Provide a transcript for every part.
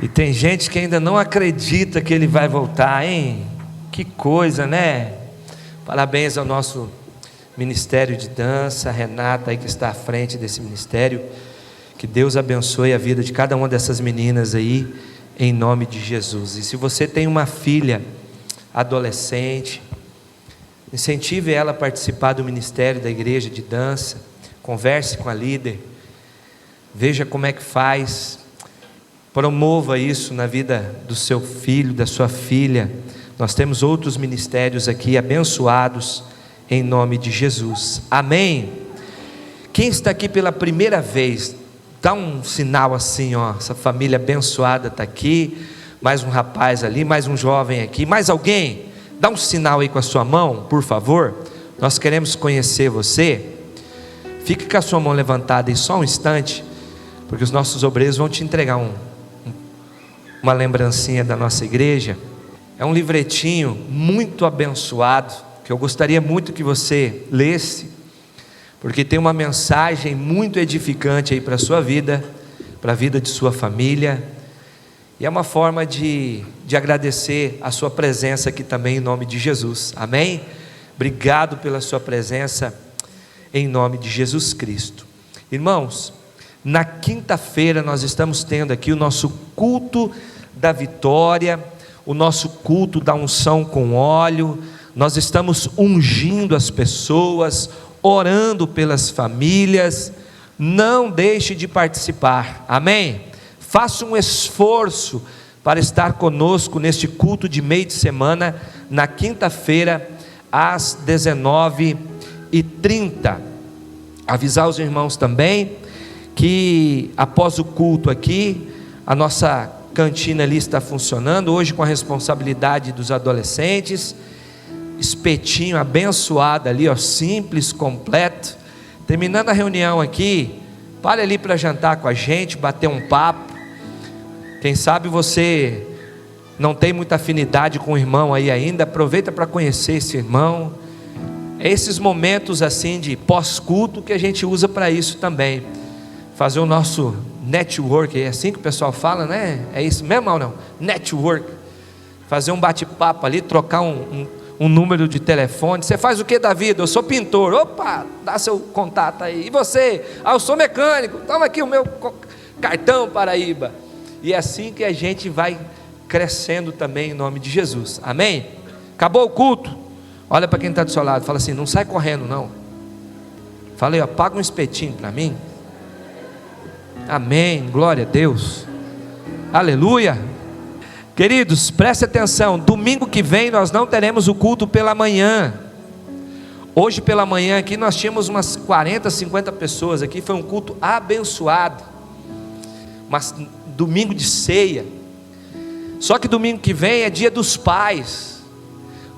E tem gente que ainda não acredita que ele vai voltar, hein? Que coisa, né? Parabéns ao nosso Ministério de Dança, a Renata aí que está à frente desse ministério. Que Deus abençoe a vida de cada uma dessas meninas aí, em nome de Jesus. E se você tem uma filha adolescente, incentive ela a participar do ministério da igreja de dança. Converse com a líder, veja como é que faz, promova isso na vida do seu filho, da sua filha. Nós temos outros ministérios aqui abençoados em nome de Jesus, amém? Quem está aqui pela primeira vez, dá um sinal assim, ó, essa família abençoada está aqui, mais um rapaz ali, mais um jovem aqui, mais alguém, dá um sinal aí com a sua mão, por favor, nós queremos conhecer você. Fique com a sua mão levantada aí só um instante, porque os nossos obreiros vão te entregar uma lembrancinha da nossa igreja. É um livretinho muito abençoado, que eu gostaria muito que você lesse, porque tem uma mensagem muito edificante aí para a sua vida, para a vida de sua família, e é uma forma de agradecer a sua presença aqui também em nome de Jesus, amém? Obrigado pela sua presença em nome de Jesus Cristo. Irmãos, na quinta-feira nós estamos tendo aqui o nosso culto da vitória, o nosso culto da unção com óleo. Nós estamos ungindo as pessoas, orando pelas famílias. Não deixe de participar, amém? Faça um esforço para estar conosco neste culto de meio de semana, na quinta-feira, às 19h30. Avisar os irmãos também que após o culto aqui, a nossa cantina ali está funcionando, hoje com a responsabilidade dos adolescentes. Espetinho abençoado ali, ó, simples, completo. Terminando a reunião aqui, pare ali para jantar com a gente, bater um papo. Quem sabe você não tem muita afinidade com o irmão aí ainda, aproveita para conhecer esse irmão. É esses momentos assim de pós-culto que a gente usa para isso também, fazer o nosso network, é assim que o pessoal fala, né? É isso mesmo ou não? Network, fazer um bate-papo ali, trocar um número de telefone. Você faz o que da vida? Eu sou pintor. Opa, dá seu contato aí. E você? Eu sou mecânico. Toma aqui o meu cartão, Paraíba. E é assim que a gente vai crescendo também em nome de Jesus, amém? Acabou o culto, olha para quem está do seu lado, fala assim, não sai correndo não. Falei, ó, paga um espetinho para mim. Amém, glória a Deus, aleluia. Queridos, preste atenção, domingo que vem nós não teremos o culto pela manhã. Hoje pela manhã aqui nós tínhamos umas 40, 50 pessoas aqui, foi um culto abençoado, mas domingo de ceia. Só que domingo que vem é dia dos pais,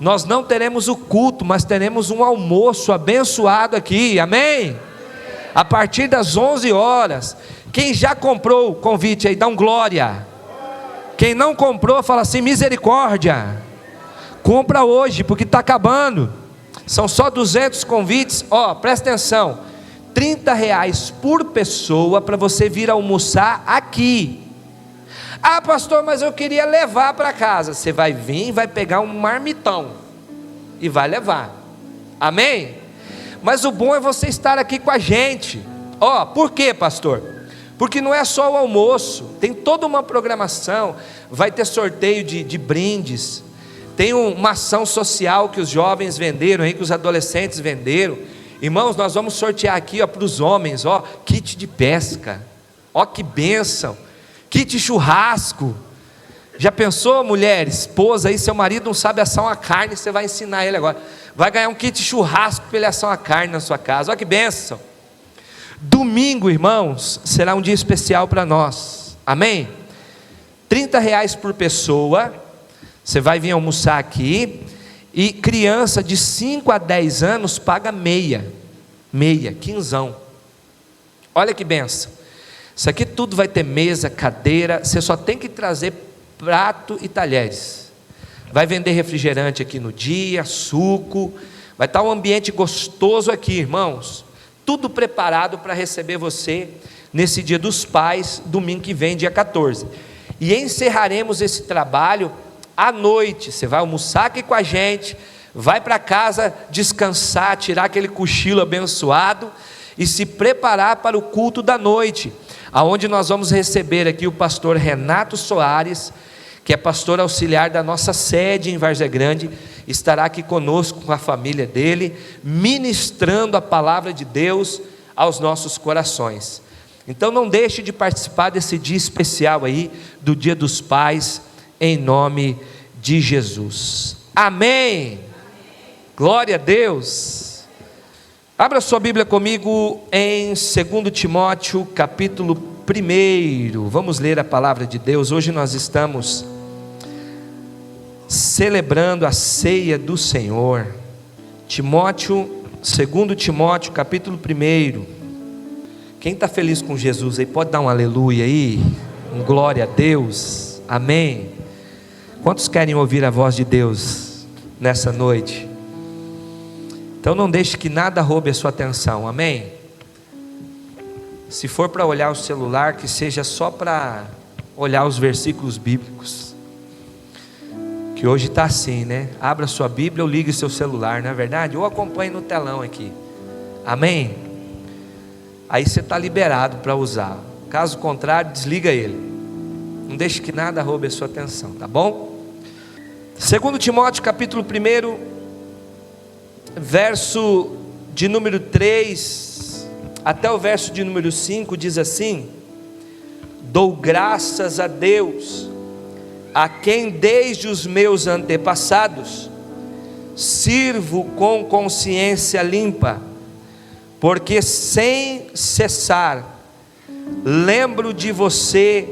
nós não teremos o culto, mas teremos um almoço abençoado aqui, amém? A partir das 11 horas, quem já comprou o convite aí, dá um glória. Quem não comprou, fala assim, misericórdia. Compra hoje, porque está acabando. São só 200 convites, ó, presta atenção, R$30 por pessoa, para você vir almoçar aqui. Ah pastor, mas eu queria levar para casa. Você vai vir, vai pegar um marmitão e vai levar, amém? Mas o bom é você estar aqui com a gente. Ó, por quê pastor? Porque não é só o almoço, tem toda uma programação, vai ter sorteio de brindes, tem uma ação social que os jovens venderam aí, que os adolescentes venderam. Irmãos, nós vamos sortear aqui, ó, para os homens, ó, kit de pesca, ó que bênção, kit churrasco. Já pensou, mulher, esposa aí, seu marido não sabe assar uma carne, você vai ensinar ele agora, vai ganhar um kit churrasco para ele assar uma carne na sua casa, ó que bênção. Domingo, irmãos, será um dia especial para nós, amém? R$30 por pessoa, você vai vir almoçar aqui, e criança de 5 a 10 anos paga meia, quinzão. Olha que benção, isso aqui tudo vai ter mesa, cadeira, você só tem que trazer prato e talheres. Vai vender refrigerante aqui no dia, suco, vai estar um ambiente gostoso aqui, irmãos, tudo preparado para receber você nesse dia dos pais, domingo que vem, dia 14. e encerraremos esse trabalho à noite. Você vai almoçar aqui com a gente, vai para casa descansar, tirar aquele cochilo abençoado e se preparar para o culto da noite, aonde nós vamos receber aqui o pastor Renato Soares, que é pastor auxiliar da nossa sede em Várzea Grande, estará aqui conosco com a família dele, ministrando a palavra de Deus aos nossos corações. Então não deixe de participar desse dia especial aí, do Dia dos Pais, em nome de Jesus. Amém. Glória a Deus. Abra sua Bíblia comigo em 2 Timóteo capítulo 1. Vamos ler a palavra de Deus. Hoje nós estamos celebrando a ceia do Senhor. 2 Timóteo capítulo 1. Quem está feliz com Jesus aí, pode dar um aleluia aí, um glória a Deus, amém. Quantos querem ouvir a voz de Deus nessa noite? Então não deixe que nada roube a sua atenção, amém? Se for para olhar o celular, que seja só para olhar os versículos bíblicos, que hoje está assim, né? Abra sua Bíblia ou ligue seu celular, não é verdade? Ou acompanhe no telão aqui, amém? Aí você está liberado para usar. Caso contrário, desliga ele. Não deixe que nada roube a sua atenção, tá bom? 2 Timóteo capítulo 1, verso de número 3 até o verso de número 5, diz assim: dou graças a Deus, a quem desde os meus antepassados sirvo com consciência limpa, porque sem cessar lembro de você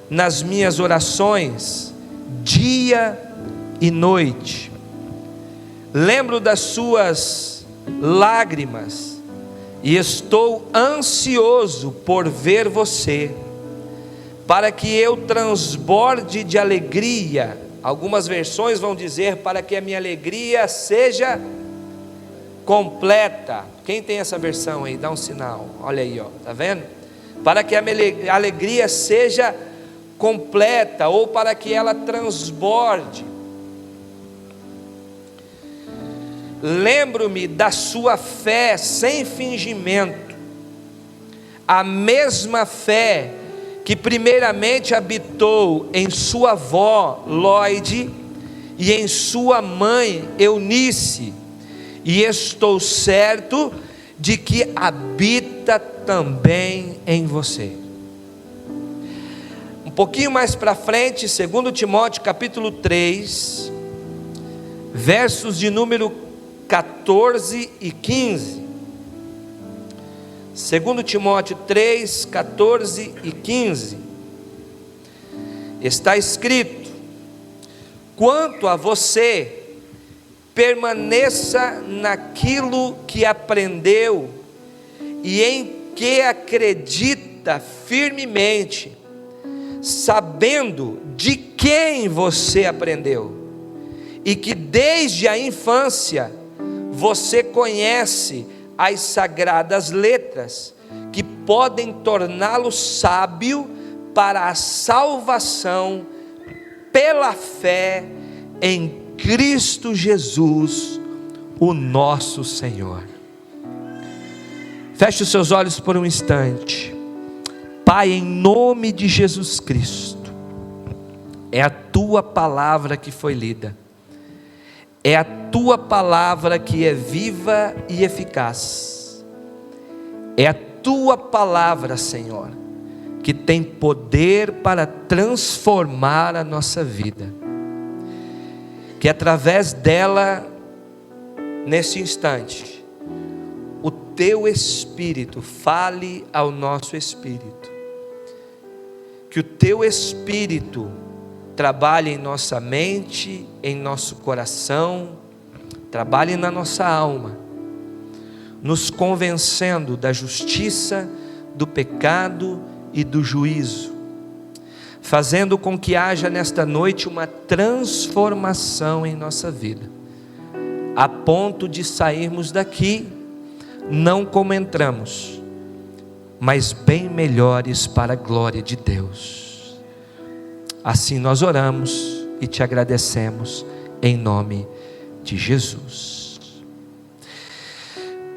nas minhas orações, dia e noite. Lembro das suas lágrimas e estou ansioso por ver você, para que eu transborde de alegria. Algumas versões vão dizer: para que a minha alegria seja completa. Quem tem essa versão aí, dá um sinal. Olha aí, ó, tá vendo? Para que a minha alegria seja completa, ou para que ela transborde. Lembro-me da sua fé sem fingimento, a mesma fé que primeiramente habitou em sua avó Lóide e em sua mãe Eunice, e estou certo de que habita também em você. Um pouquinho mais para frente, 2 Timóteo capítulo 3, versos de número 14 e 15. 2 Timóteo 3, 14 e 15. Está escrito: quanto a você, permaneça naquilo que aprendeu e em que acredita firmemente, sabendo de quem você aprendeu, e que desde a infância você conhece as sagradas letras, que podem torná-lo sábio para a salvação pela fé em Cristo Jesus, o nosso Senhor. Feche os seus olhos por um instante. Pai, em nome de Jesus Cristo, é a tua palavra que foi lida, é a tua palavra que é viva e eficaz, é a tua palavra, Senhor, que tem poder para transformar a nossa vida. Que através dela, nesse instante, o teu Espírito fale ao nosso espírito, que o teu Espírito trabalhe em nossa mente, em nosso coração, trabalhe na nossa alma, nos convencendo da justiça, do pecado e do juízo, fazendo com que haja nesta noite uma transformação em nossa vida, a ponto de sairmos daqui, não como entramos, mas bem melhores para a glória de Deus. Assim nós oramos e te agradecemos em nome de Jesus.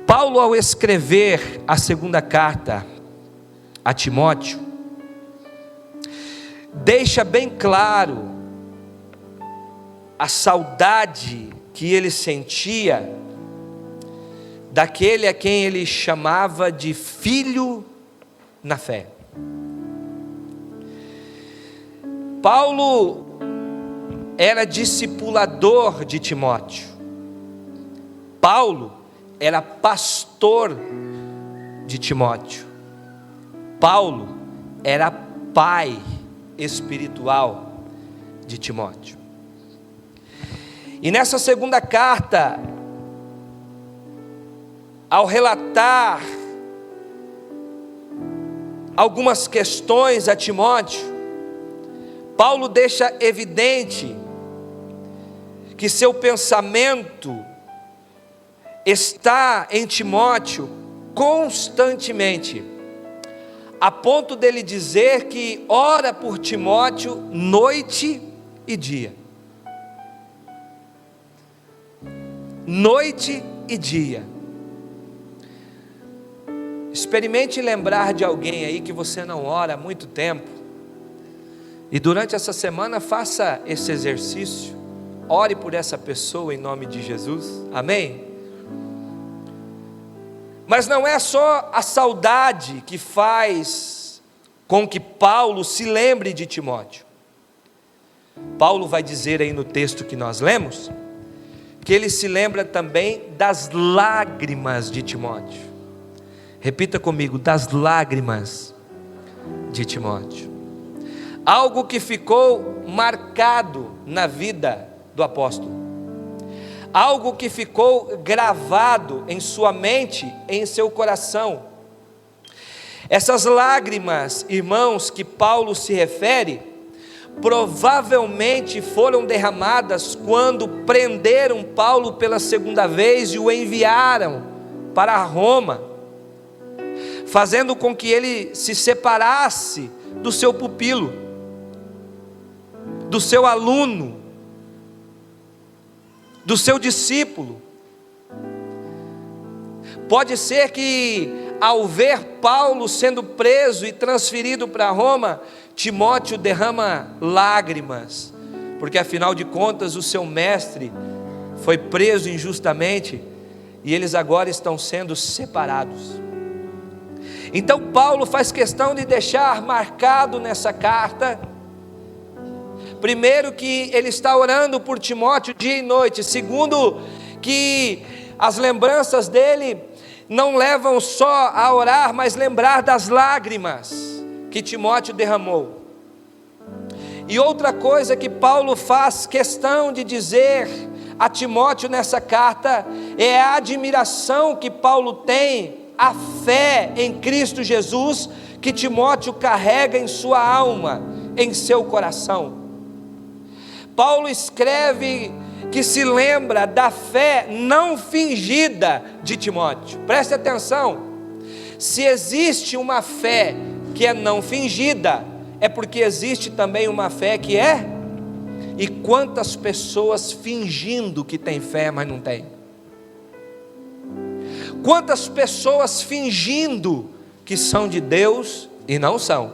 Paulo, ao escrever a segunda carta a Timóteo, deixa bem claro a saudade que ele sentia daquele a quem ele chamava de filho na fé. Paulo era discipulador de Timóteo. Paulo era pastor de Timóteo. Paulo era pai espiritual de Timóteo. E nessa segunda carta, ao relatar algumas questões a Timóteo, Paulo deixa evidente que seu pensamento está em Timóteo constantemente, a ponto dele dizer que ora por Timóteo noite e dia. Noite e dia. Experimente lembrar de alguém aí que você não ora há muito tempo, e durante essa semana faça esse exercício, ore por essa pessoa em nome de Jesus, amém? Mas não é só a saudade que faz com que Paulo se lembre de Timóteo. Paulo vai dizer aí no texto que nós lemos, que ele se lembra também das lágrimas de Timóteo. Repita comigo, das lágrimas de Timóteo. Algo que ficou marcado na vida do apóstolo. Algo que ficou gravado em sua mente, em seu coração. Essas lágrimas, irmãos, que Paulo se refere, provavelmente foram derramadas quando prenderam Paulo pela segunda vez e o enviaram para Roma, fazendo com que ele se separasse do seu pupilo, do seu aluno, do seu discípulo. Pode ser que ao ver Paulo sendo preso e transferido para Roma, Timóteo derrama lágrimas, porque afinal de contas o seu mestre foi preso injustamente e eles agora estão sendo separados. Então Paulo faz questão de deixar marcado nessa carta, primeiro, que ele está orando por Timóteo dia e noite. Segundo, que as lembranças dele não levam só a orar, mas lembrar das lágrimas que Timóteo derramou. E outra coisa que Paulo faz questão de dizer a Timóteo nessa carta, é a admiração que Paulo tem, a fé em Cristo Jesus, que Timóteo carrega em sua alma, em seu coração. Paulo escreve que se lembra da fé não fingida de Timóteo. Preste atenção, se existe uma fé que é não fingida, é porque existe também uma fé que é. E quantas pessoas fingindo que tem fé, mas não tem? Quantas pessoas fingindo que são de Deus e não são?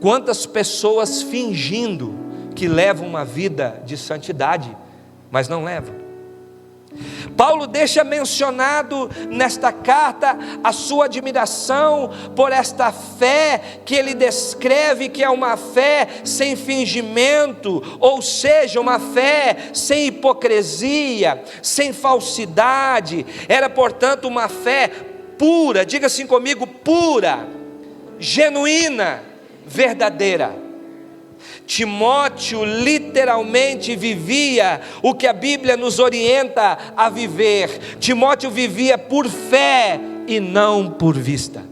Quantas pessoas fingindo que levam uma vida de santidade, mas não levam? Paulo deixa mencionado nesta carta a sua admiração por esta fé que ele descreve que é uma fé sem fingimento, ou seja, uma fé sem hipocrisia, sem falsidade. Era, portanto, uma fé pura, diga assim comigo, pura, genuína, verdadeira. Timóteo literalmente vivia o que a Bíblia nos orienta a viver. Timóteo vivia por fé e não por vista.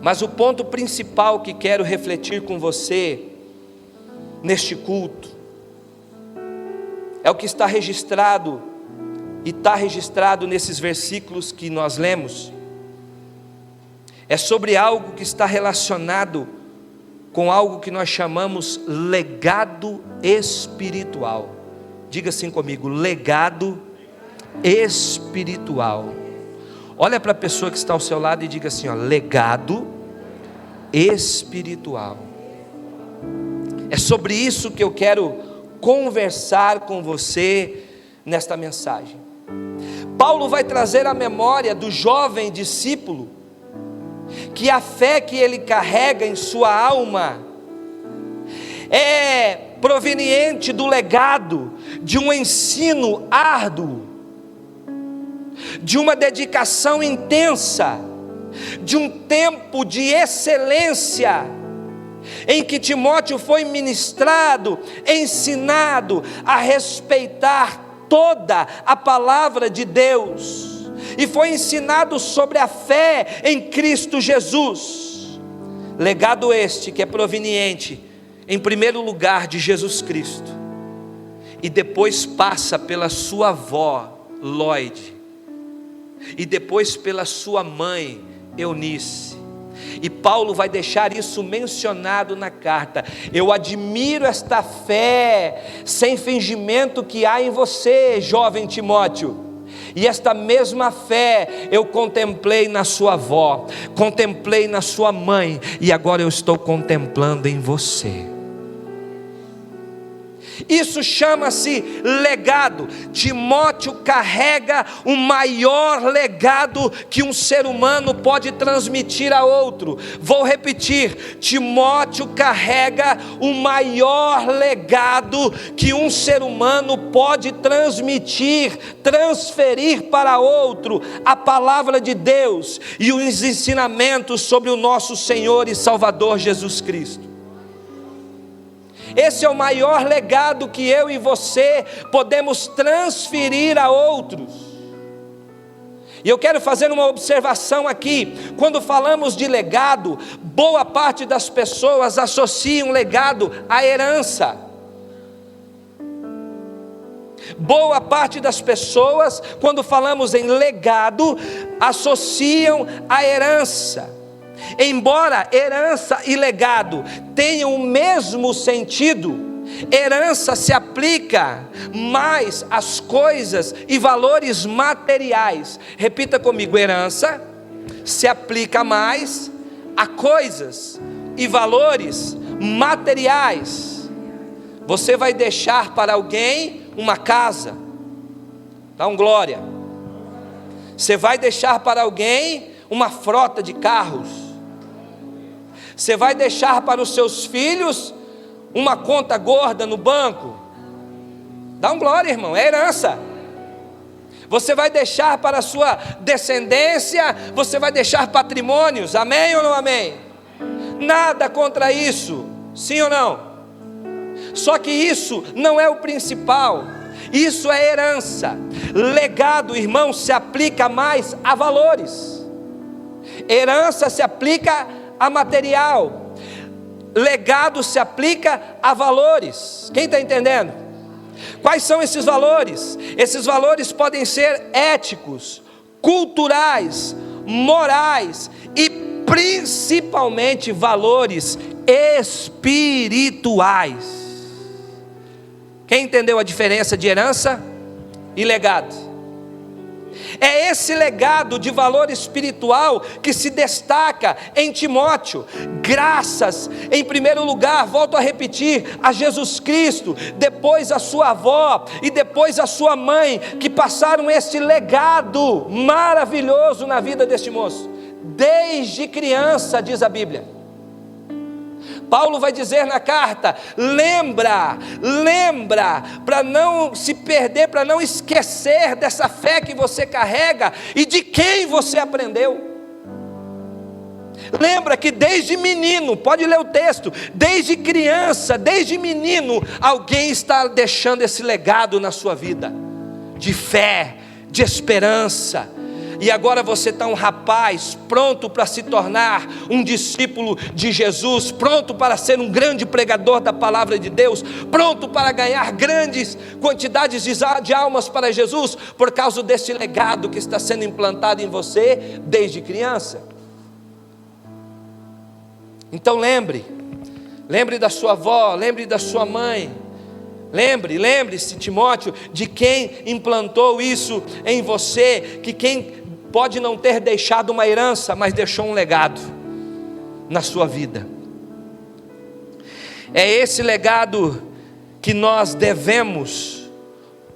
Mas o ponto principal que quero refletir com você neste culto é o que está registrado, e está registrado nesses versículos que nós lemos. é sobre algo que está relacionado com algo que nós chamamos legado espiritual. Diga assim comigo: legado espiritual. Olha para a pessoa que está ao seu lado e diga assim, ó: legado espiritual. É sobre isso que eu quero conversar com você nesta mensagem. Paulo vai trazer à memória do jovem discípulo que a fé que ele carrega em sua alma é proveniente do legado de um ensino árduo, de uma dedicação intensa, de um tempo de excelência, em que Timóteo foi ministrado, ensinado a respeitar toda a palavra de Deus, e foi ensinado sobre a fé em Cristo Jesus. Legado este que é proveniente, em primeiro lugar, de Jesus Cristo, e depois passa pela sua avó Lloyd, e depois pela sua mãe Eunice. E Paulo vai deixar isso mencionado na carta: eu admiro esta fé sem fingimento que há em você, jovem Timóteo. E esta mesma fé eu contemplei na sua avó, contemplei na sua mãe, e agora eu estou contemplando em você. Isso chama-se legado. Timóteo carrega o maior legado que um ser humano pode transmitir a outro. Vou repetir: Timóteo carrega o maior legado que um ser humano pode transferir para outro: a palavra de Deus e os ensinamentos sobre o nosso Senhor e Salvador Jesus Cristo. Esse é o maior legado que eu e você podemos transferir a outros. E eu quero fazer uma observação aqui. Quando falamos de legado, boa parte das pessoas associam legado à herança. Boa parte das pessoas, quando falamos em legado, associam a herança. Embora herança e legado tenham o mesmo sentido, herança se aplica mais às coisas e valores materiais. Repita comigo: herança se aplica mais a coisas e valores materiais. Você vai deixar para alguém uma casa, dá um glória. Você vai deixar para alguém uma frota de carros. Você vai deixar para os seus filhos uma conta gorda no banco. Dá um glória, irmão, é herança. Você vai deixar para a sua descendência, você vai deixar patrimônios, amém ou não amém? Nada contra isso, sim ou não? Só que isso não é o principal, isso é herança. Legado, irmão, se aplica mais a valores. Herança se aplica a material, legado se aplica a valores. Quem está entendendo? Quais são esses valores? Esses valores podem ser éticos, culturais, morais e principalmente valores espirituais. Quem entendeu a diferença de herança e legado? É esse legado de valor espiritual que se destaca em Timóteo, graças, em primeiro lugar, volto a repetir, a Jesus Cristo, depois a sua avó e depois a sua mãe, que passaram esse legado maravilhoso na vida deste moço, desde criança, diz a Bíblia. Paulo vai dizer na carta: lembra, para não se perder, para não esquecer dessa fé que você carrega e de quem você aprendeu. Lembra que desde menino, pode ler o texto, desde criança, desde menino, alguém está deixando esse legado na sua vida, de fé, de esperança. E agora você está um rapaz pronto para se tornar um discípulo de Jesus, pronto para ser um grande pregador da palavra de Deus, pronto para ganhar grandes quantidades de almas para Jesus, por causa desse legado que está sendo implantado em você desde criança. Então lembre da sua avó, lembre da sua mãe, lembre-se, Timóteo, de quem implantou isso em você, que quem pode não ter deixado uma herança, mas deixou um legado na sua vida. É esse legado que nós devemos,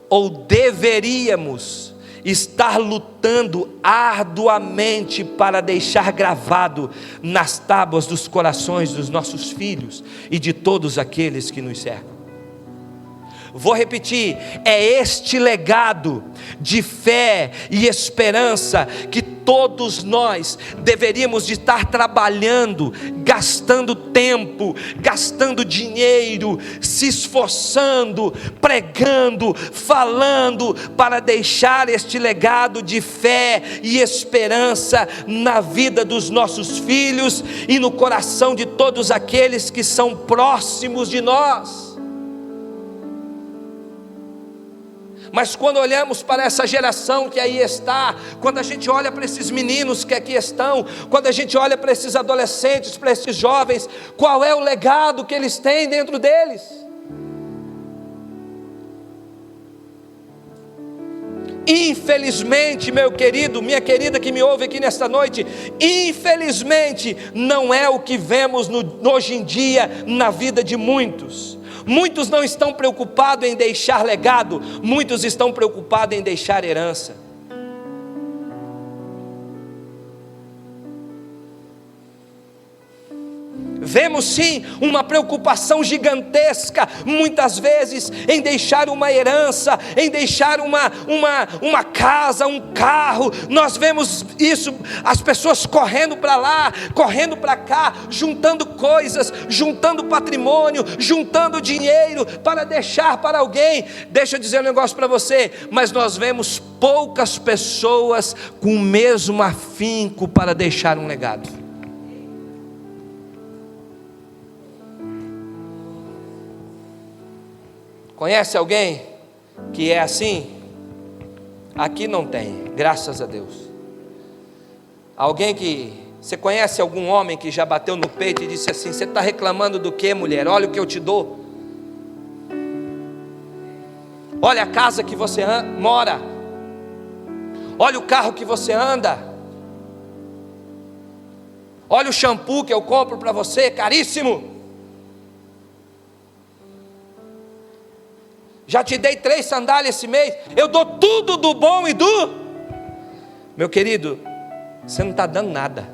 ou deveríamos, estar lutando arduamente para deixar gravado nas tábuas dos corações dos nossos filhos e de todos aqueles que nos cercam. Vou repetir, é este legado de fé e esperança que todos nós deveríamos de estar trabalhando, gastando tempo, gastando dinheiro, se esforçando, pregando, falando, para deixar este legado de fé e esperança na vida dos nossos filhos e no coração de todos aqueles que são próximos de nós. Mas quando olhamos para essa geração que aí está, quando a gente olha para esses meninos que aqui estão, quando a gente olha para esses adolescentes, para esses jovens, qual é o legado que eles têm dentro deles? Infelizmente, meu querido, minha querida que me ouve aqui nesta noite, infelizmente não é o que vemos hoje em dia na vida de muitos. Muitos não estão preocupados em deixar legado, muitos estão preocupados em deixar herança. Vemos sim uma preocupação gigantesca, muitas vezes, em deixar uma herança, em deixar uma casa, um carro. Nós vemos isso, as pessoas correndo para lá, correndo para cá, juntando coisas, juntando patrimônio, juntando dinheiro para deixar para alguém. Deixa eu dizer um negócio para você, mas nós vemos poucas pessoas com o mesmo afinco para deixar um legado. Conhece alguém que é assim? Aqui não tem, graças a Deus. Alguém que, você conhece algum homem que já bateu no peito e disse assim: você está reclamando do que, mulher? Olha o que eu te dou. Olha a casa que você mora. Olha o carro que você anda. Olha o shampoo que eu compro para você, caríssimo. Já te dei 3 sandálias esse mês. Eu dou tudo do bom e do... Meu querido, você não está dando nada.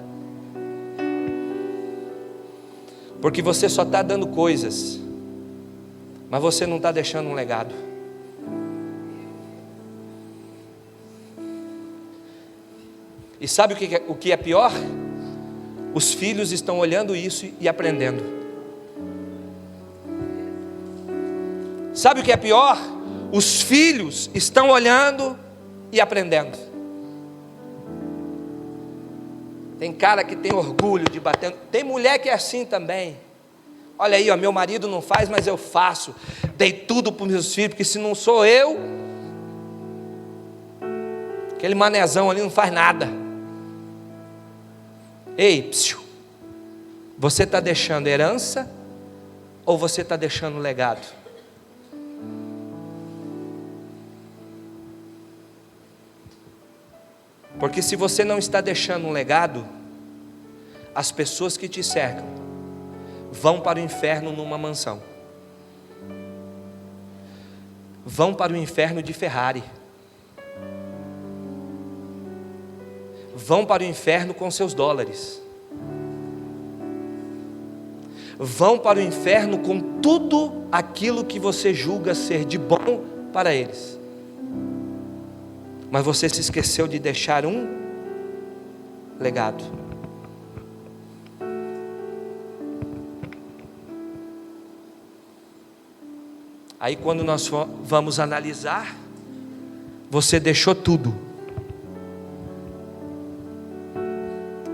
Porque você só está dando coisas, mas você não está deixando um legado. E sabe o que é pior? Os filhos estão olhando isso e aprendendo. Sabe o que é pior? Os filhos estão olhando e aprendendo. Tem cara que tem orgulho de bater. Tem mulher que é assim também. Olha aí, ó, meu marido não faz, mas eu faço. Dei tudo para os meus filhos, porque se não sou eu, aquele manezão ali não faz nada. Ei, psiu, você está deixando herança ou você está deixando legado? Porque se você não está deixando um legado, as pessoas que te cercam vão para o inferno numa mansão, vão para o inferno de Ferrari, vão para o inferno com seus dólares, vão para o inferno com tudo aquilo que você julga ser de bom para eles. Mas você se esqueceu de deixar um legado. Aí quando nós vamos analisar, você deixou tudo.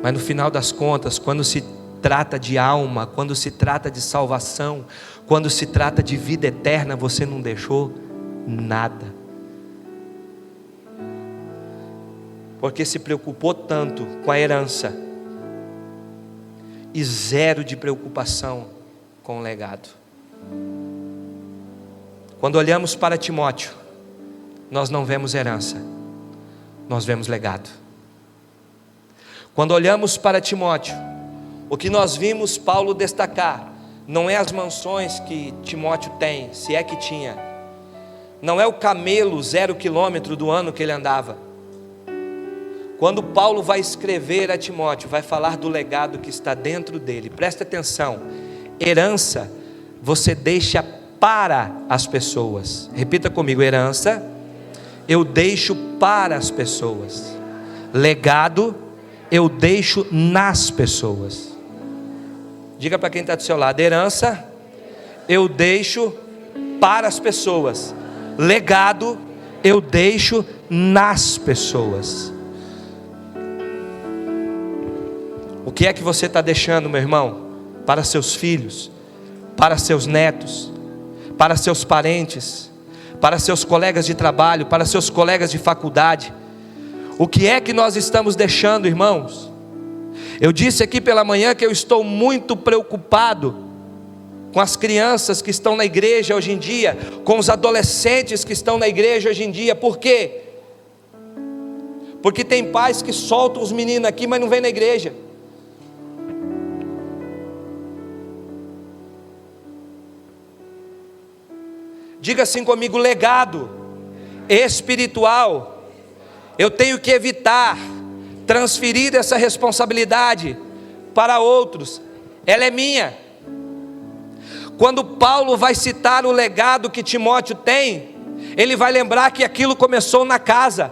Mas no final das contas, quando se trata de alma, quando se trata de salvação, quando se trata de vida eterna, você não deixou nada. Porque se preocupou tanto com a herança, e zero de preocupação com o legado. Quando olhamos para Timóteo, nós não vemos herança, nós vemos legado. Quando olhamos para Timóteo, o que nós vimos Paulo destacar não é as mansões que Timóteo tem, se é que tinha, não é o camelo 0 quilômetro do ano que ele andava. Quando Paulo vai escrever a Timóteo, vai falar do legado que está dentro dele. Presta atenção, herança você deixa para as pessoas. Repita comigo, herança eu deixo para as pessoas, legado eu deixo nas pessoas. Diga para quem está do seu lado, herança eu deixo para as pessoas, legado eu deixo nas pessoas. O que é que você está deixando, meu irmão? Para seus filhos, para seus netos, para seus parentes, para seus colegas de trabalho, para seus colegas de faculdade. O que é que nós estamos deixando, irmãos? Eu disse aqui pela manhã que eu estou muito preocupado com as crianças que estão na igreja hoje em dia, com os adolescentes que estão na igreja hoje em dia. Por quê? Porque tem pais que soltam os meninos aqui, mas não vêm na igreja. Diga assim comigo, legado espiritual. Eu tenho que evitar transferir essa responsabilidade para outros. Ela é minha. Quando Paulo vai citar o legado que Timóteo tem, ele vai lembrar que aquilo começou na casa,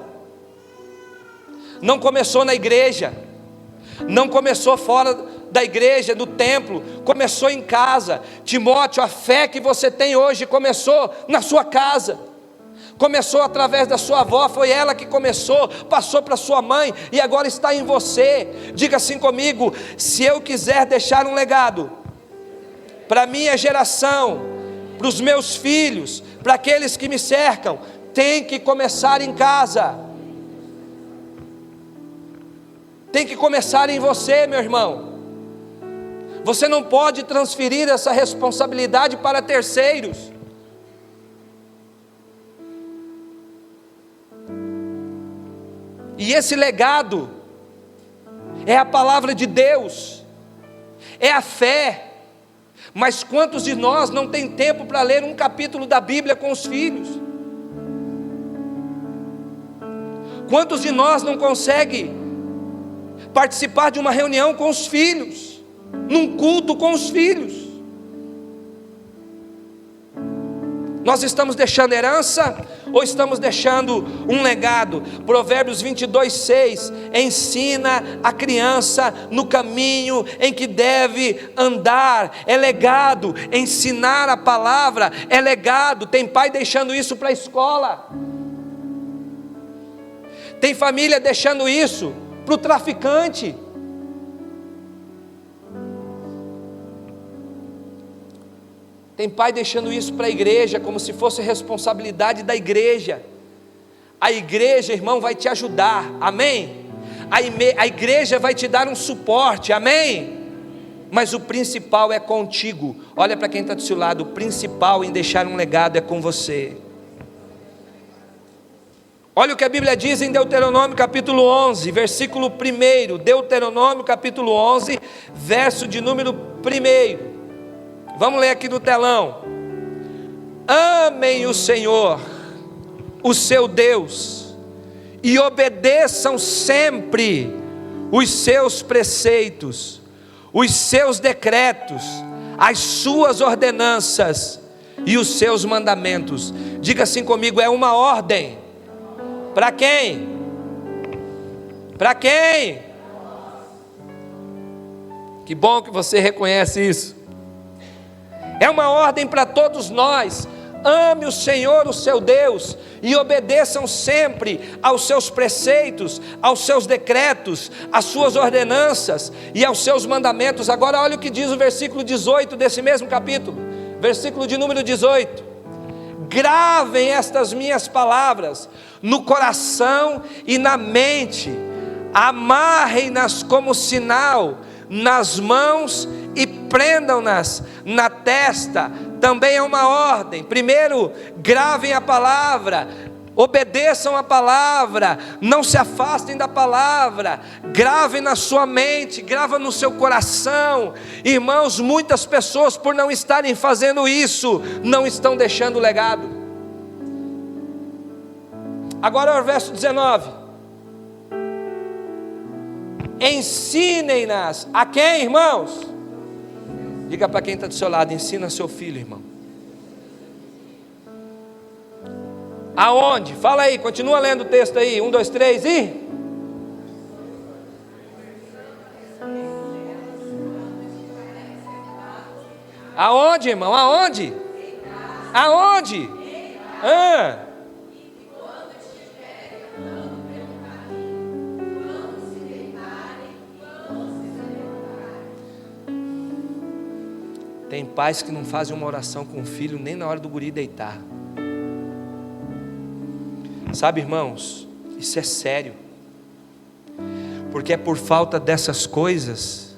não começou na igreja, não começou fora da igreja, do templo, começou em casa. Timóteo, a fé que você tem hoje começou na sua casa, começou através da sua avó, foi ela que começou, passou para sua mãe e agora está em você. Diga assim comigo, se eu quiser deixar um legado para a minha geração, para os meus filhos, para aqueles que me cercam, tem que começar em casa, tem que começar em você, meu irmão. Você não pode transferir essa responsabilidade para terceiros. E esse legado é a palavra de Deus, é a fé. Mas quantos de nós não tem tempo para ler um capítulo da Bíblia com os filhos? Quantos de nós não consegue participar de uma reunião com os filhos, num culto com os filhos? Nós estamos deixando herança ou estamos deixando um legado? Provérbios 22:6 ensina a criança no caminho em que deve andar. É legado, ensinar a palavra é legado. Tem pai deixando isso para a escola, tem família deixando isso para o traficante. Tem pai deixando isso para a igreja, como se fosse responsabilidade da igreja. A igreja, irmão, vai te ajudar, amém? A igreja vai te dar um suporte, amém? Mas o principal é contigo. Olha para quem está do seu lado, o principal em deixar um legado é com você. Olha o que a Bíblia diz em Deuteronômio capítulo 11, versículo 1. Deuteronômio capítulo 11, verso de número 1. Vamos ler aqui no telão. Amem o Senhor, o seu Deus, e obedeçam sempre os seus preceitos, os seus decretos, as suas ordenanças e os seus mandamentos. Diga assim comigo, é uma ordem. Para quem? Para quem? Que bom que você reconhece isso. É uma ordem para todos nós. Ame o Senhor, o seu Deus, e obedeçam sempre aos seus preceitos, aos seus decretos, às suas ordenanças e aos seus mandamentos. Agora olha o que diz o versículo 18 desse mesmo capítulo, versículo de número 18. Gravem estas minhas palavras no coração e na mente, amarrem-nas como sinal nas mãos e prendam-nas na testa. Também é uma ordem. Primeiro, gravem a palavra, obedeçam a palavra, não se afastem da palavra, gravem na sua mente, grava no seu coração. Irmãos, muitas pessoas, por não estarem fazendo isso, não estão deixando legado. Agora o verso 19. Ensinem-nas a quem, irmãos? Diga para quem está do seu lado: ensina seu filho, irmão. Aonde? Fala aí, continua lendo o texto aí. 1, 2, 3 e... Aonde, irmão? Aonde? Aonde? Tem pais que não fazem uma oração com o filho nem na hora do guri deitar. Sabe, irmãos, isso é sério, porque é por falta dessas coisas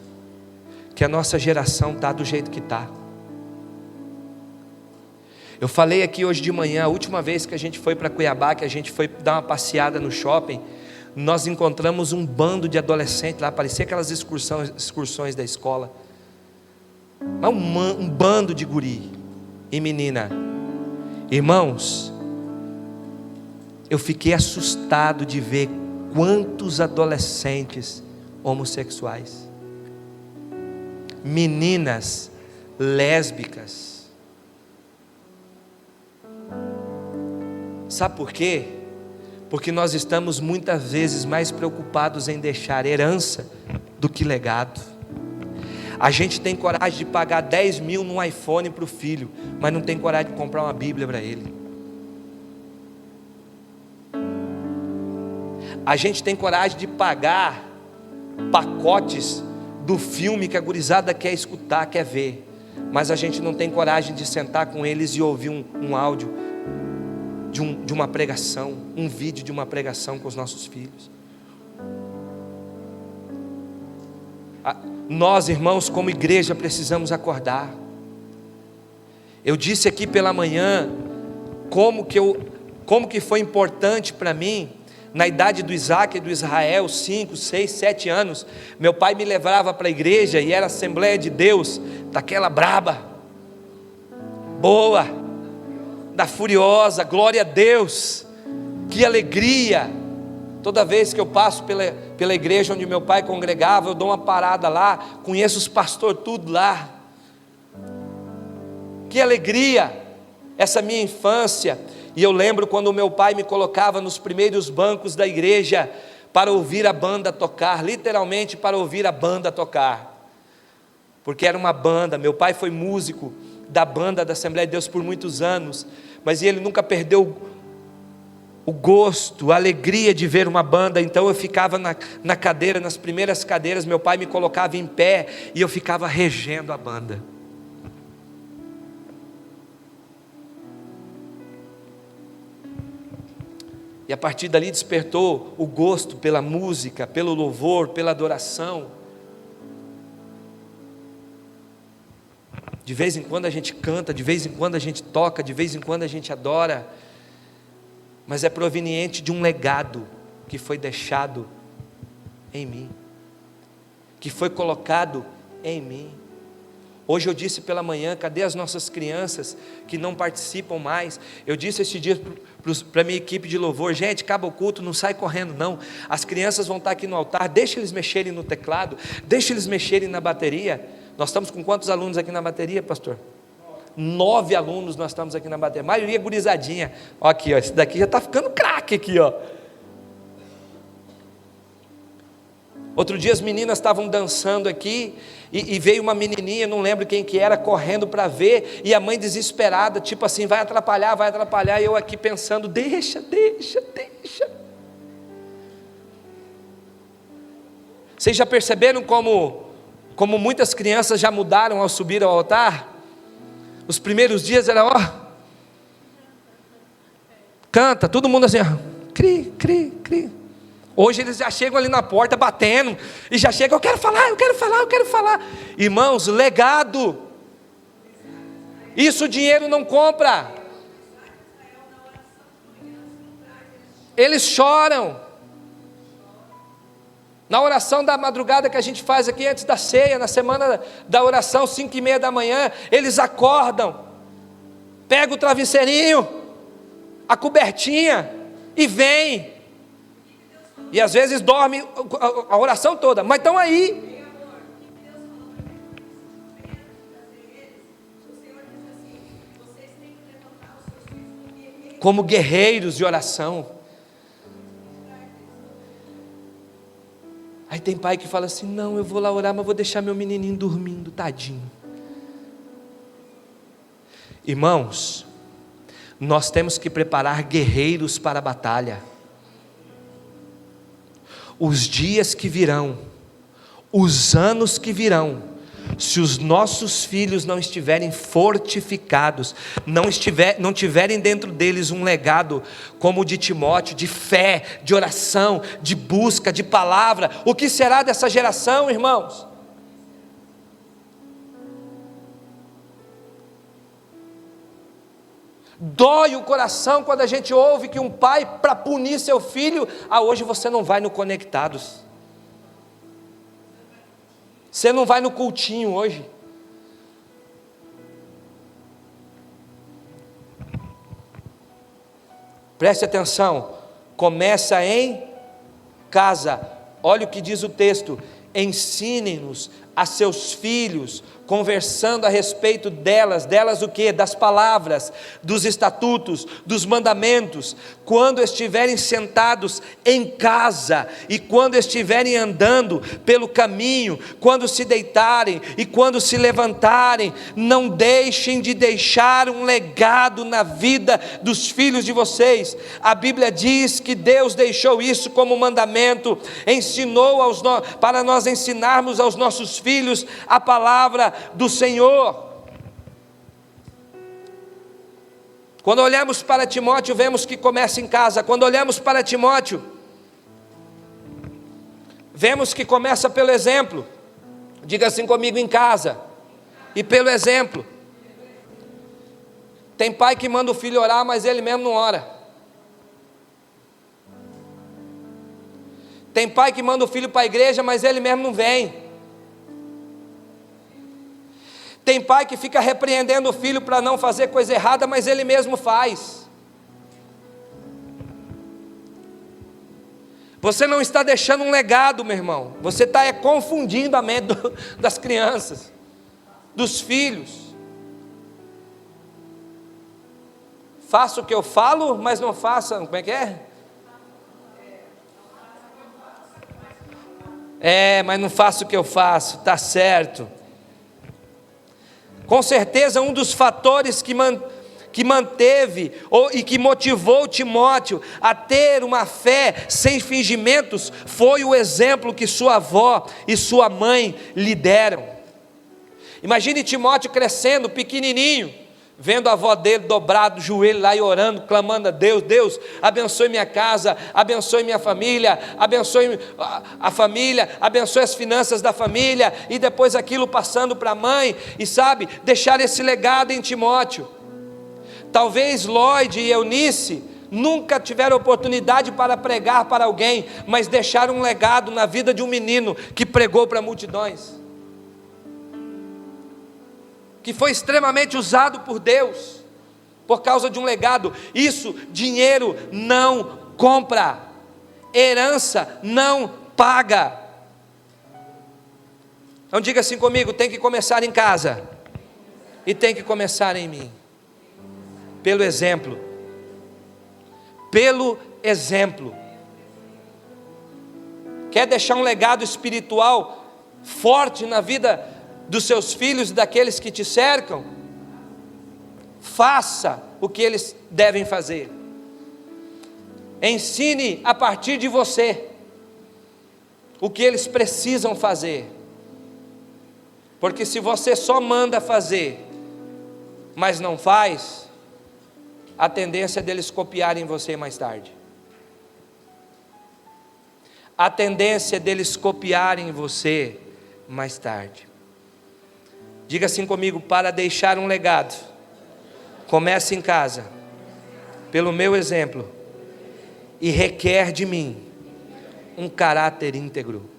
que a nossa geração está do jeito que está. Eu falei aqui hoje de manhã, a última vez que a gente foi para Cuiabá, que a gente foi dar uma passeada no shopping, nós encontramos um bando de adolescentes lá, parecia aquelas excursões da escola, um bando de guri e menina. Irmãos, eu fiquei assustado de ver quantos adolescentes homossexuais, meninas lésbicas. Sabe por quê? Porque nós estamos muitas vezes mais preocupados em deixar herança do que legado. A gente tem coragem de pagar 10 mil num iPhone para o filho, mas não tem coragem de comprar uma Bíblia para ele. A gente tem coragem de pagar pacotes do filme que a gurizada quer escutar, quer ver, mas a gente não tem coragem de sentar com eles e ouvir um áudio de uma pregação, um vídeo de uma pregação com os nossos filhos. Nós, irmãos, como igreja, precisamos acordar. Eu disse aqui pela manhã como que foi importante para mim. Na idade do Isaac e do Israel, 5, 6, 7 anos, meu pai me levava para a igreja e era Assembleia de Deus, daquela braba, boa, da furiosa, glória a Deus, que alegria. Toda vez que eu passo pela igreja onde meu pai congregava, eu dou uma parada lá, conheço os pastores tudo lá. Que alegria, essa minha infância. E eu lembro quando o meu pai me colocava nos primeiros bancos da igreja para ouvir a banda tocar, literalmente para ouvir a banda tocar, porque era uma banda. Meu pai foi músico da banda da Assembleia de Deus por muitos anos, mas ele nunca perdeu o gosto, a alegria de ver uma banda. Então eu ficava na cadeira, nas primeiras cadeiras, meu pai me colocava em pé e eu ficava regendo a banda. E a partir dali despertou o gosto pela música, pelo louvor, pela adoração. De vez em quando a gente canta, de vez em quando a gente toca, de vez em quando a gente adora, mas é proveniente de um legado que foi deixado em mim, que foi colocado em mim. Hoje eu disse pela manhã: cadê as nossas crianças que não participam mais? Eu disse esse dia para a minha equipe de louvor: gente, acaba o culto, não sai correndo não, as crianças vão estar aqui no altar, deixa eles mexerem no teclado, deixa eles mexerem na bateria. Nós estamos com quantos alunos aqui na bateria, pastor? 9 alunos nós estamos aqui na bateria, a maioria gurizadinha. Ó, aqui, ó, esse daqui já está ficando craque aqui, ó. Outro dia as meninas estavam dançando aqui, e veio uma menininha, não lembro quem que era, correndo para ver, e a mãe desesperada, tipo assim, vai atrapalhar, e eu aqui pensando: deixa. Vocês já perceberam como muitas crianças já mudaram ao subir ao altar? Os primeiros dias era, ó, canta, todo mundo assim, ó, cri. Hoje eles já chegam ali na porta batendo, e já chegam, eu quero falar, eu quero falar, eu quero falar. Irmãos, legado, isso o dinheiro não compra. Eles choram. Na oração da madrugada que a gente faz aqui antes da ceia, na semana da oração, 5:30 da manhã, eles acordam, pegam o travesseirinho, a cobertinha e vêm. E às vezes dormem a oração toda, mas estão aí. Como guerreiros de oração. Aí tem pai que fala assim, não, eu vou lá orar, mas vou deixar meu menininho dormindo, tadinho. Irmãos, nós temos que preparar guerreiros para a batalha. Os dias que virão, os anos que virão, se os nossos filhos não estiverem fortificados, não tiverem dentro deles um legado como o de Timóteo, de fé, de oração, de busca, de palavra, o que será dessa geração, irmãos? Dói o coração quando a gente ouve que um pai, para punir seu filho, hoje você não vai no Conectados, você não vai no cultinho hoje. Preste atenção, começa em casa. Olha o que diz o texto: ensinem-nos a seus filhos, conversando a respeito delas o que? Das palavras, dos estatutos, dos mandamentos, quando estiverem sentados em casa, e quando estiverem andando pelo caminho, quando se deitarem e quando se levantarem, não deixem de deixar um legado na vida dos filhos de vocês. A Bíblia diz que Deus deixou isso como mandamento, ensinou para nós ensinarmos aos nossos filhos a palavra do Senhor. Quando olhamos para Timóteo, vemos que começa em casa. Quando olhamos para Timóteo, vemos que começa pelo exemplo. Diga assim comigo: em casa e pelo exemplo. Tem pai que manda o filho orar, mas ele mesmo não ora. Tem pai que manda o filho para a igreja, mas ele mesmo não vem. Tem pai que fica repreendendo o filho para não fazer coisa errada, mas ele mesmo faz. Você não está deixando um legado, meu irmão. Você está confundindo a mente das crianças, dos filhos. Faço o que eu falo, mas não faça. Como é que é? Mas não faço o que eu faço. Está certo. Com certeza um dos fatores que manteve e que motivou Timóteo a ter uma fé sem fingimentos foi o exemplo que sua avó e sua mãe lhe deram. Imagine Timóteo crescendo pequenininho, vendo a avó dele dobrado o joelho lá e orando, clamando a Deus: Deus, abençoe minha casa, abençoe minha família, abençoe a família, abençoe as finanças da família, e depois aquilo passando para a mãe, e sabe, deixar esse legado em Timóteo. Talvez Lloyd e Eunice nunca tiveram oportunidade para pregar para alguém, mas deixaram um legado na vida de um menino que pregou para multidões, que foi extremamente usado por Deus, por causa de um legado. Isso, dinheiro não compra, herança não paga. Então diga assim comigo: tem que começar em casa, e tem que começar em mim, pelo exemplo. Pelo exemplo. Quer deixar um legado espiritual forte na vida dos seus filhos e daqueles que te cercam? Faça o que eles devem fazer. Ensine a partir de você o que eles precisam fazer. Porque se você só manda fazer, mas não faz, a tendência é deles copiarem você mais tarde. a tendência deles copiarem você mais tarde. Diga assim comigo: para deixar um legado, comece em casa, pelo meu exemplo, e requer de mim um caráter íntegro.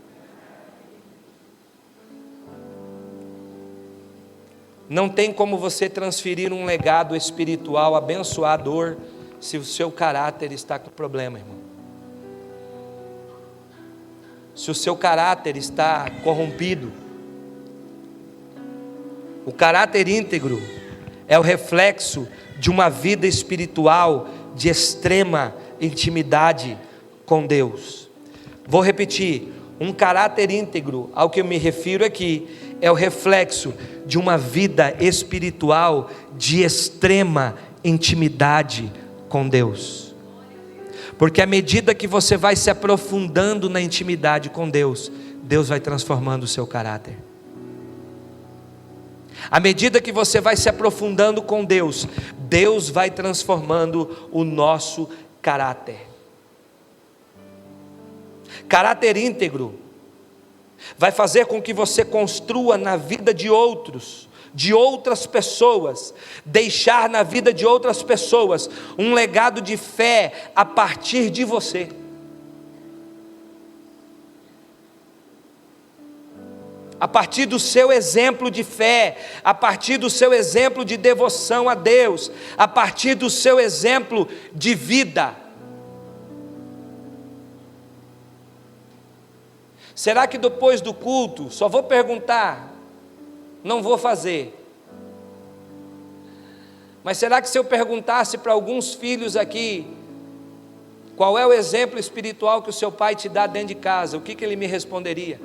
Não tem como você transferir um legado espiritual abençoador se o seu caráter está com problema, irmão. Se o seu caráter está corrompido. O caráter íntegro é o reflexo de uma vida espiritual de extrema intimidade com Deus. Vou repetir: um caráter íntegro, ao que eu me refiro aqui, é o reflexo de uma vida espiritual de extrema intimidade com Deus. Porque à medida que você vai se aprofundando na intimidade com Deus, Deus vai transformando o seu caráter. À medida que você vai se aprofundando com Deus, Deus vai transformando o nosso caráter. Caráter íntegro vai fazer com que você construa na vida de outros, de outras pessoas, deixar na vida de outras pessoas um legado de fé a partir de você. A partir do seu exemplo de fé, a partir do seu exemplo de devoção a Deus, a partir do seu exemplo de vida. Será que depois do culto, só vou perguntar, não vou fazer, mas será que se eu perguntasse para alguns filhos aqui, qual é o exemplo espiritual que o seu pai te dá dentro de casa, o que ele me responderia?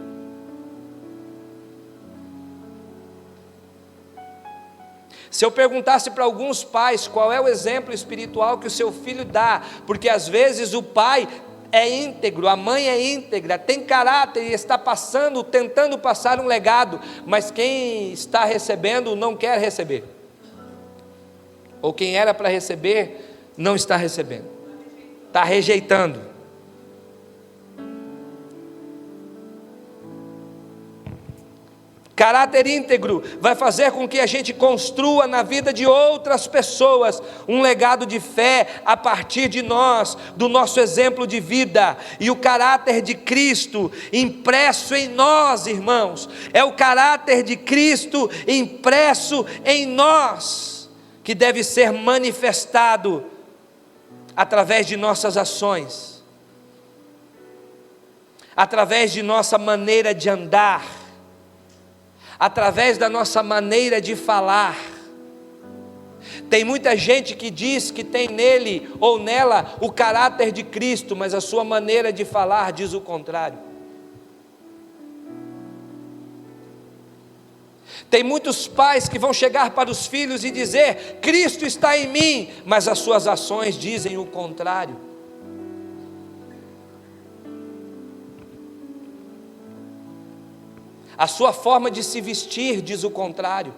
Se eu perguntasse para alguns pais qual é o exemplo espiritual que o seu filho dá, porque às vezes o pai é íntegro, a mãe é íntegra, tem caráter e está tentando passar um legado, mas quem está recebendo não quer receber, ou quem era para receber não está recebendo, está rejeitando. Caráter íntegro vai fazer com que a gente construa na vida de outras pessoas um legado de fé a partir de nós, do nosso exemplo de vida. E o caráter de Cristo impresso em nós, irmãos, é o caráter de Cristo impresso em nós, que deve ser manifestado através de nossas ações, através de nossa maneira de andar, através da nossa maneira de falar. Tem muita gente que diz que tem nele ou nela o caráter de Cristo, mas a sua maneira de falar diz o contrário. Tem muitos pais que vão chegar para os filhos e dizer: Cristo está em mim, mas as suas ações dizem o contrário. A sua forma de se vestir diz o contrário.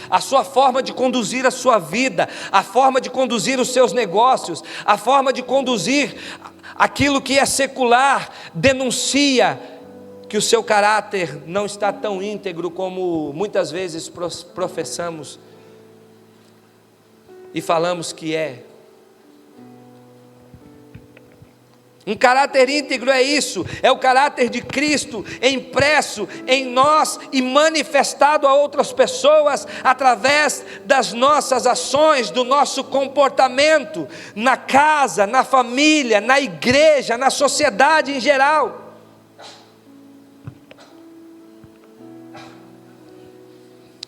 A sua forma de conduzir a sua vida, a forma de conduzir os seus negócios, a forma de conduzir aquilo que é secular, denuncia que o seu caráter não está tão íntegro como muitas vezes professamos e falamos que é. Um caráter íntegro é isso, é o caráter de Cristo impresso em nós e manifestado a outras pessoas através das nossas ações, do nosso comportamento, na casa, na família, na igreja, na sociedade em geral.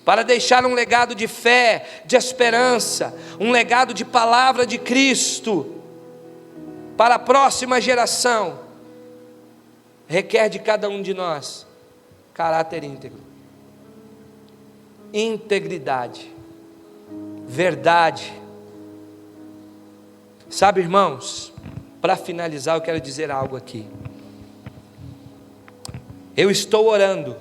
Para deixar um legado de fé, de esperança, um legado de palavra de Cristo para a próxima geração, requer de cada um de nós caráter íntegro, integridade, verdade. Sabe, irmãos, para finalizar eu quero dizer algo aqui. Eu estou orando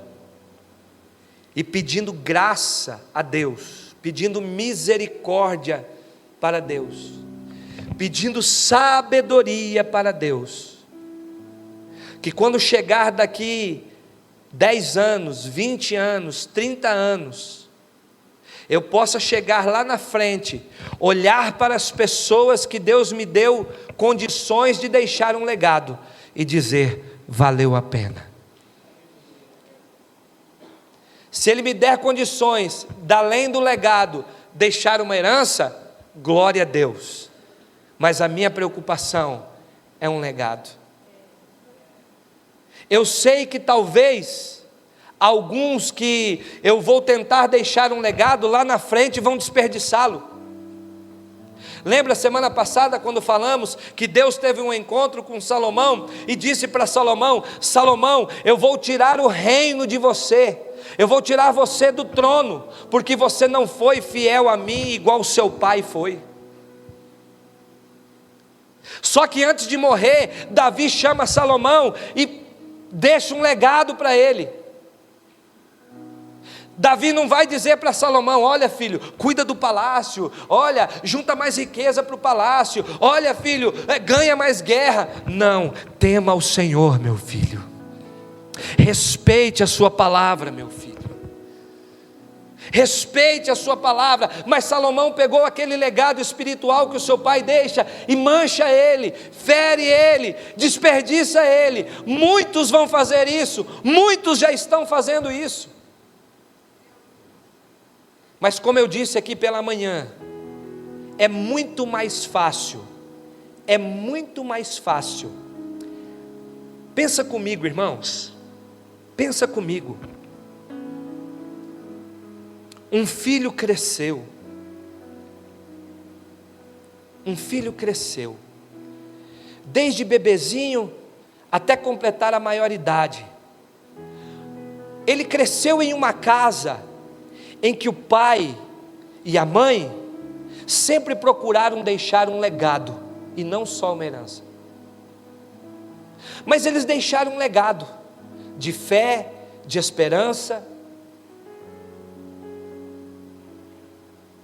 e pedindo graça a Deus, pedindo misericórdia para Deus, pedindo sabedoria para Deus, que quando chegar daqui 10 anos, 20 anos, 30 anos, eu possa chegar lá na frente, olhar para as pessoas que Deus me deu condições de deixar um legado e dizer: valeu a pena. Se Ele me der condições, além do legado, deixar uma herança, glória a Deus. Mas a minha preocupação é um legado. Eu sei que talvez alguns que eu vou tentar deixar um legado lá na frente vão desperdiçá-lo. Lembra semana passada quando falamos que Deus teve um encontro com Salomão e disse para Salomão: Salomão, eu vou tirar o reino de você, eu vou tirar você do trono, porque você não foi fiel a mim igual seu pai foi. Só que antes de morrer, Davi chama Salomão e deixa um legado para ele. Davi não vai dizer para Salomão: olha filho, cuida do palácio, olha, junta mais riqueza para o palácio, olha filho, ganha mais guerra. Não, tema ao Senhor, meu filho, respeite a sua palavra, meu filho, respeite a sua palavra. Mas Salomão pegou aquele legado espiritual que o seu pai deixa e mancha ele, fere ele, desperdiça ele. Muitos vão fazer isso, muitos já estão fazendo isso. Mas como eu disse aqui pela manhã, é muito mais fácil, pensa comigo, irmãos, pensa comigo, um filho cresceu, desde bebezinho até completar a maioridade, ele cresceu em uma casa em que o pai e a mãe sempre procuraram deixar um legado, e não só uma herança, mas eles deixaram um legado de fé, de esperança,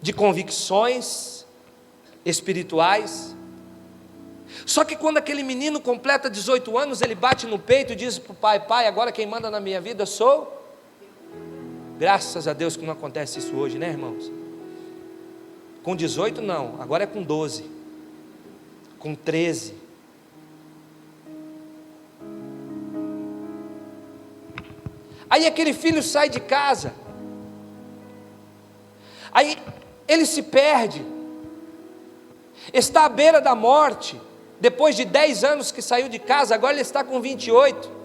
de convicções espirituais. Só que quando aquele menino completa 18 anos, ele bate no peito e diz para o pai: pai, agora quem manda na minha vida sou. Graças a Deus que não acontece isso hoje, né, irmãos? Com 18 não, agora é com 12, com 13. Aí aquele filho sai de casa, aí ele se perde, está à beira da morte, depois de 10 anos que saiu de casa, agora ele está com 28.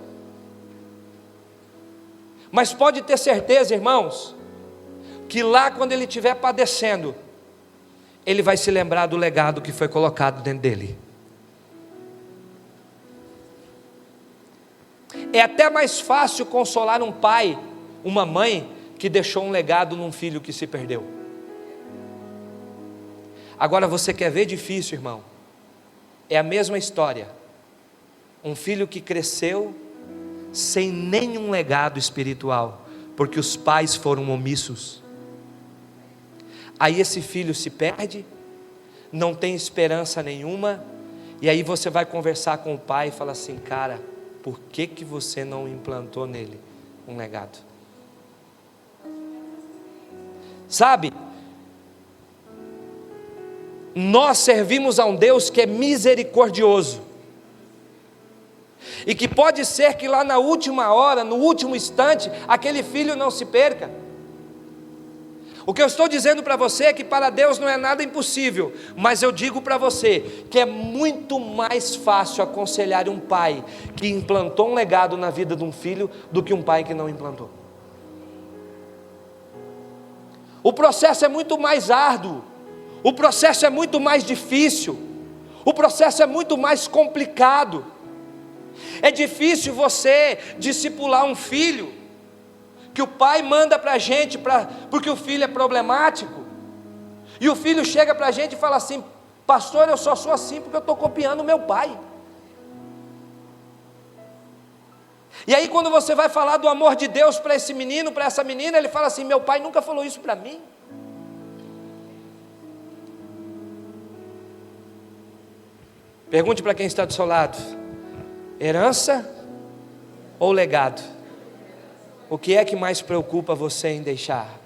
Mas pode ter certeza, irmãos, que lá quando ele estiver padecendo, ele vai se lembrar do legado que foi colocado dentro dele. É até mais fácil consolar um pai, uma mãe, que deixou um legado num filho que se perdeu. Agora você quer ver difícil, irmão? É a mesma história. Um filho que cresceu sem nenhum legado espiritual, porque os pais foram omissos. Aí esse filho se perde, não tem esperança nenhuma, e aí você vai conversar com o pai e fala assim: cara, por que você não implantou nele um legado? Sabe, nós servimos a um Deus que é misericordioso, e que pode ser que lá na última hora, no último instante, aquele filho não se perca. O que eu estou dizendo para você é que para Deus não é nada impossível, mas eu digo para você que é muito mais fácil aconselhar um pai que implantou um legado na vida de um filho do que um pai que não implantou. O processo é muito mais árduo, o processo é muito mais difícil, o processo é muito mais complicado. É difícil você discipular um filho que o pai manda para a gente, porque o filho é problemático, e o filho chega para a gente e fala assim: pastor, eu só sou assim porque eu estou copiando o meu pai. E aí quando você vai falar do amor de Deus para esse menino, para essa menina, ele fala assim: meu pai nunca falou isso para mim. Pergunte para quem está do seu lado: herança ou legado? O que é que mais preocupa você em deixar?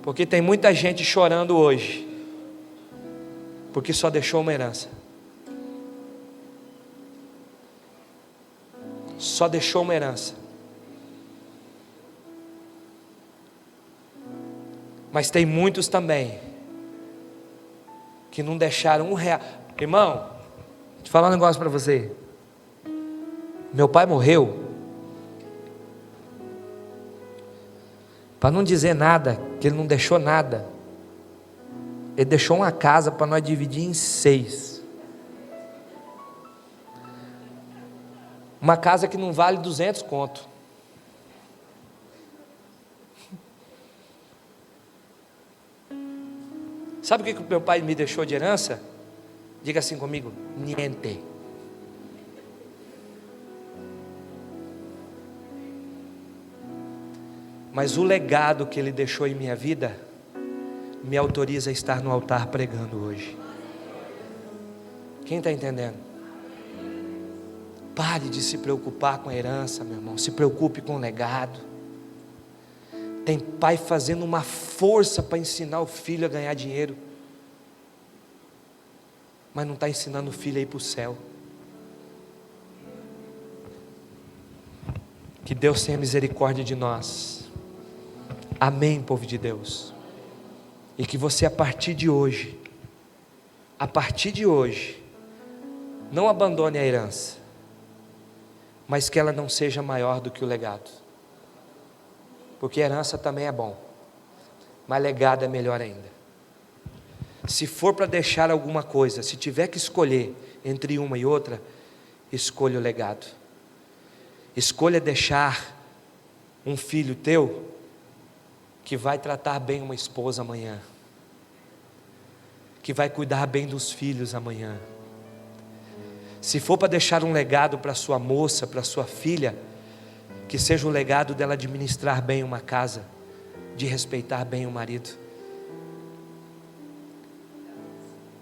Porque tem muita gente chorando hoje, porque só deixou uma herança. Só deixou uma herança. Mas tem muitos também que não deixaram R$1. Irmão, deixa eu falar um negócio para você. Meu pai morreu, para não dizer nada, que ele não deixou nada. Ele deixou uma casa para nós dividir em 6. Uma casa que não vale 200 conto. Sabe o que o meu pai me deixou de herança? Diga assim comigo: niente. Mas o legado que ele deixou em minha vida me autoriza a estar no altar pregando hoje. Quem está entendendo? Pare de se preocupar com a herança, meu irmão. Se preocupe com o legado. Tem pai fazendo uma força para ensinar o filho a ganhar dinheiro, mas não está ensinando o filho a ir para o céu. Que Deus tenha misericórdia de nós. Amém, povo de Deus. E que você a partir de hoje, não abandone a herança, mas que ela não seja maior do que o legado. Porque herança também é bom, mas legado é melhor ainda. Se for para deixar alguma coisa, se tiver que escolher entre uma e outra, escolha o legado. Escolha deixar um filho teu que vai tratar bem uma esposa amanhã, que vai cuidar bem dos filhos amanhã. Se for para deixar um legado para sua moça, para sua filha, que seja o legado dela administrar bem uma casa, de respeitar bem o marido,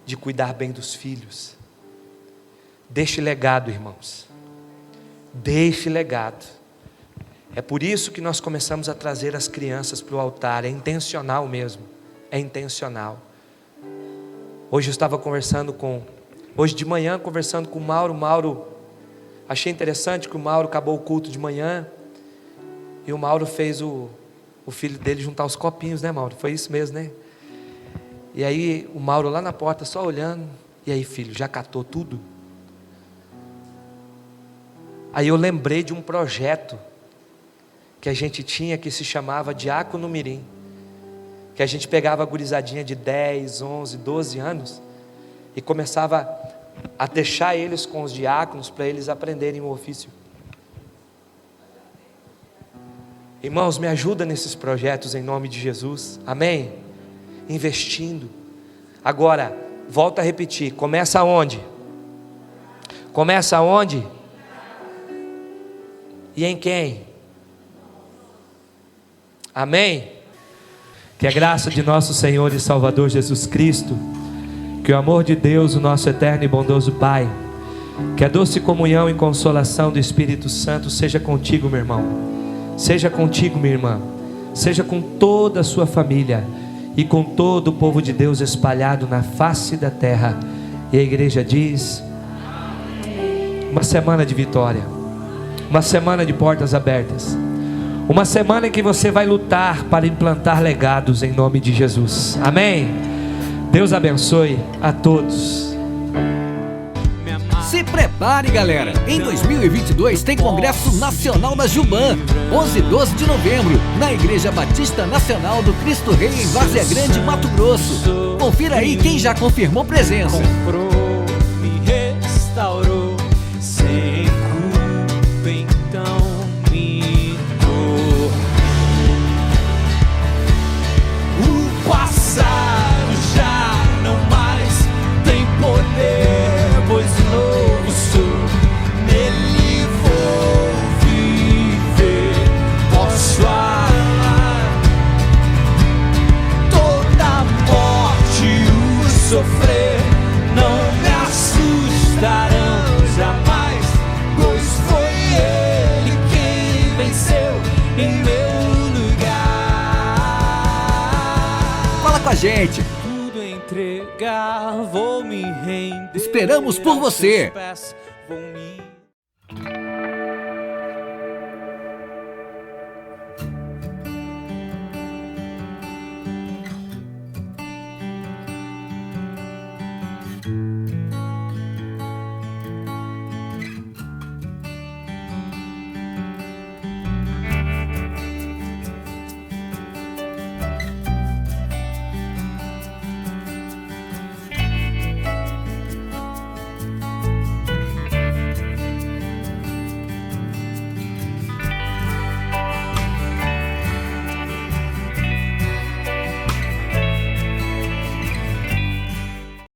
de cuidar bem dos filhos. Deixe legado, irmãos. Deixe legado. É por isso que nós começamos a trazer as crianças para o altar. É intencional mesmo. É intencional. Hoje de manhã conversando com o Mauro. Achei interessante que o Mauro acabou o culto de manhã e o Mauro fez o filho dele juntar os copinhos, né, Mauro? Foi isso mesmo, né? E aí o Mauro lá na porta só olhando. E aí, filho, já catou tudo? Aí eu lembrei de um projeto que a gente tinha, que se chamava Diácono Mirim, que a gente pegava a gurizadinha de 10, 11, 12 anos e começava a deixar eles com os diáconos, para eles aprenderem o ofício. Irmãos, me ajuda nesses projetos em nome de Jesus, amém? Investindo. Agora, volto a repetir, começa onde? Começa onde? E em quem? Amém? Que a graça de nosso Senhor e Salvador Jesus Cristo, que o amor de Deus, o nosso eterno e bondoso Pai, que a doce comunhão e consolação do Espírito Santo seja contigo, meu irmão, seja contigo, minha irmã, seja com toda a sua família e com todo o povo de Deus espalhado na face da terra. E a igreja diz: uma semana de vitória, uma semana de portas abertas, uma semana em que você vai lutar para implantar legados em nome de Jesus, amém? Deus abençoe a todos. Se prepare, galera, em 2022 tem Congresso Nacional da Juban, 11 e 12 de novembro, na Igreja Batista Nacional do Cristo Rei, em Várzea Grande, Mato Grosso. Confira aí quem já confirmou presença. Comprou, me restaurou, sem culpa, então me dou. O passado já não mais tem poder, pois o novo sou, nele vou viver, posso amar toda a morte, o sofrer não me assustarão jamais. gente. Tudo entregar, vou me render. Esperamos por aos você. teus pés, vou me